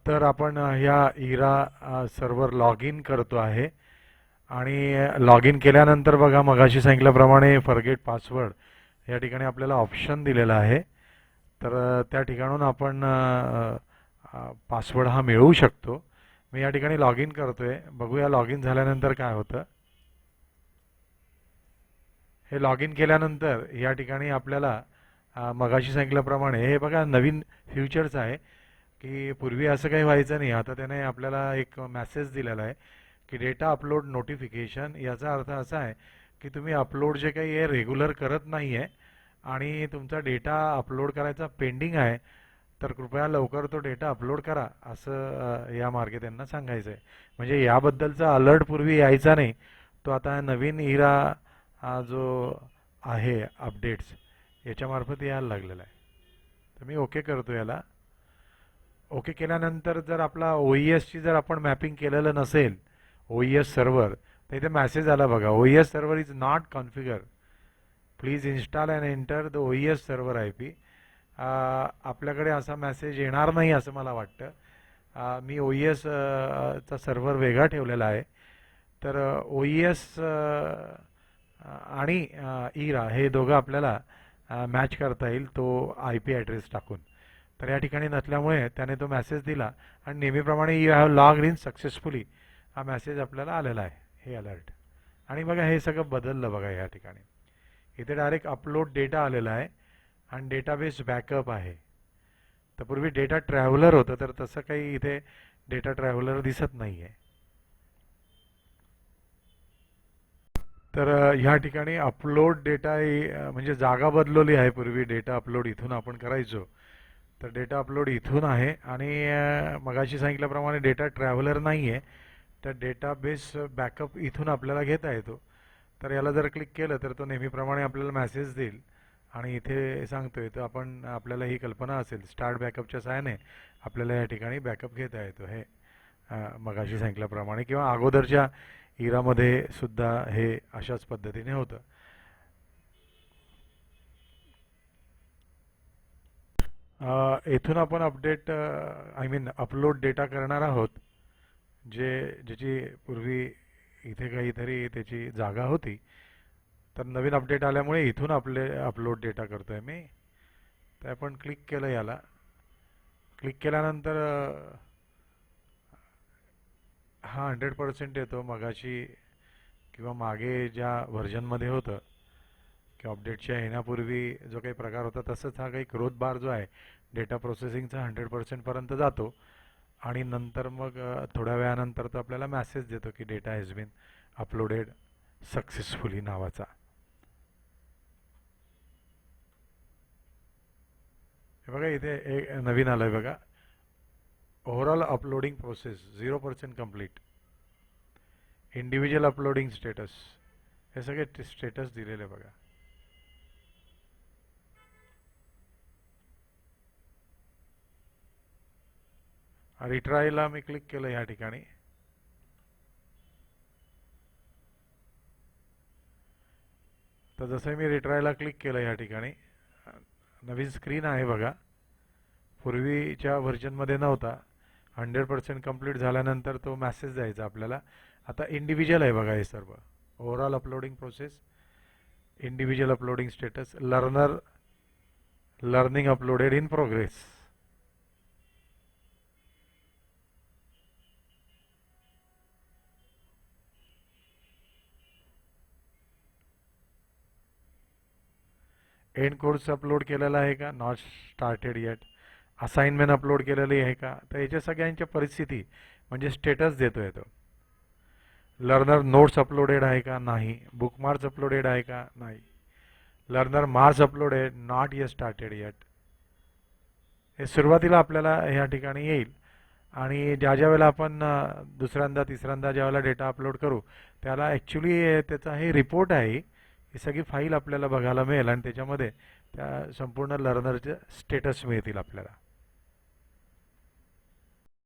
तर आपण ह्या इरा सर्व्हर लॉग इन करतो आहे आणि लॉग इन केल्यानंतर बघा मगाशी सांगितल्याप्रमाणे फॉरगेट पासवर्ड या ठिकाणी आपल्याला ऑप्शन दिलेला आहे. तर त्या ठिकाणून आपण पासवर्ड हा मिळवू शकतो. मी या ठिकाणी लॉग इन करतोय. बघूया लॉग इन झाल्यानंतर काय होतं. हे लॉग इन केल्यानंतर या ठिकाणी आपल्याला मगाशी सांगितल्याप्रमाणे हे बघा नवीन फ्युचर्स आहे की पूर्वी असं काही व्हायचं नाही. आता त्याने आपल्याला एक मेसेज दिलेला आहे की डेटा अपलोड नोटिफिकेशन. याचा अर्थ असा आहे की तुम्ही अपलोड जे काही आहे रेग्युलर करत नाही आहे आणि तुमचा डेटा अपलोड करायचा पेंडिंग आहे. तर कृपया लवकर तो डेटा अपलोड करा असं या मार्गे त्यांना सांगायचं आहे. म्हणजे याबद्दलचा अलर्ट पूर्वी यायचा नाही, तो आता नवीन इरा हा जो आहे अपडेट्स याच्यामार्फत यायला लागलेला आहे. तर मी ओके करतो याला. ओके केल्यानंतर जर आपला ओ ई एसची जर आपण मॅपिंग केलेलं नसेल ओ ई एस सर्व्हर, तर इथे मेसेज आला बघा, O E S server is not configure, please install and enter the O E S server I P. आपल्याकडे असा मेसेज येणार नाही असं मला वाटतं. मी ओ ई एस चा सर्व्हर वेगळा ठेवलेला आहे. तर ओ ई एस आणि इरा हे दोघं आपल्याला मॅच करता येईल तो आय पी ॲड्रेस टाकून. तर या ठिकाणी नसल्यामुळे त्याने तो मेसेज दिला आणि नेहमीप्रमाणे you have log in successfully हा मेसेज आपल्याला आलेला आहे, हे अलर्ट. आणि बघा हे सगळं बदललं बघा या ठिकाणी. इथे डायरेक्ट अपलोड डेटा आलेला आहे आणि डेटाबेस बॅकअप आहे. तर पूर्वी डेटा ट्रॅव्हलर होतं, तर तसं काही इथे डेटा ट्रॅव्हलर दिसत नाही आहे. तर ह्या ठिकाणी अपलोड डेटा म्हणजे जागा बदलवली आहे. पूर्वी डेटा अपलोड इथून आपण करायचो, तर डेटा अपलोड इथून आहे आणि मगाशी सांगितल्याप्रमाणे डेटा ट्रॅव्हलर नाही आहे. तर डेटाबेस बॅकअप इथून आपल्याला घेता येतो. तर याला जर क्लिक केलं तर तो नेहमीप्रमाणे आपल्याला मेसेज देईल आणि इथे सांगतोय. तर आपण आपल्याला ही कल्पना असेल स्टार्ट बॅकअपच्या सहाय्याने आपल्याला या ठिकाणी बॅकअप घेता येतो. हे मगाशी सांगितल्याप्रमाणे किंवा अगोदरच्या इरामध्ये सुद्धा हे अशाच पद्धतीने होतं. इथून आपण update I mean upload data करणार आहोत, ज्याची पूर्वी इथे काहीतरी त्याची जागा होती. तर नवीन अपडेट आल्यामुळे इथून आपले अपलोड डेटा करतोय मी. तर आपण क्लिक केलं याला. क्लिक केल्यानंतर हा 100% येतो. मगाशी किंवा मागे ज्या व्हर्जनमध्ये होतं की अपडेटच्या येण्यापूर्वी जो काही प्रकार होता तसंच हा काही ग्रोथ बार जो आहे डेटा प्रोसेसिंगचा 100%पर्यंत जातो आणि नंतर मग थोड्या वेळानंतर तो आपल्याला मेसेज देतो की data has been uploaded successfully नावाचा. हे बघा इथे एक नवीन आलं आहे बघा, overall uploading process 0% complete, individual uploading status, हे सगळे स्टेटस दिलेले बघा. रिट्रायला मी क्लिक केलं या ठिकाणी. तर जसं मी रिट्रायला क्लिक केलं या ठिकाणी नवीन स्क्रीन आहे बघा. पूर्वीच्या व्हर्जनमध्ये नव्हता. 100% कंप्लीट झाल्यानंतर तो मेसेज द्यायचा आपल्याला. आता इंडिव्हिज्युअल आहे बघा हे सर्व. Overall uploading process, individual uploading status, learning uploaded in progress. End course upload केलेला आहे का, not started eight. Assignment upload केलेली आहे का. तर याच्या सगळ्यांच्या परिस्थिती म्हणजे स्टेटस देतो येतो. लर्नर नोट्स अपलोडेड आहे का, नाही. बुकमार्क्स अपलोडेड आहे का, नाही. Learner marks uploaded, not eight started eight. हे सुरुवातीला आपल्याला ह्या ठिकाणी येईल आणि ज्या ज्या वेळेला आपण दुसऱ्यांदा तिसऱ्यांदा ज्या वेळेला डेटा अपलोड करू त्याला ॲक्च्युली त्याचा हे रिपोर्ट आहे, ही सगळी फाईल आपल्याला बघायला मिळेल आणि त्याच्यामध्ये त्या संपूर्ण लर्नरचे स्टेटस मिळतील आपल्याला.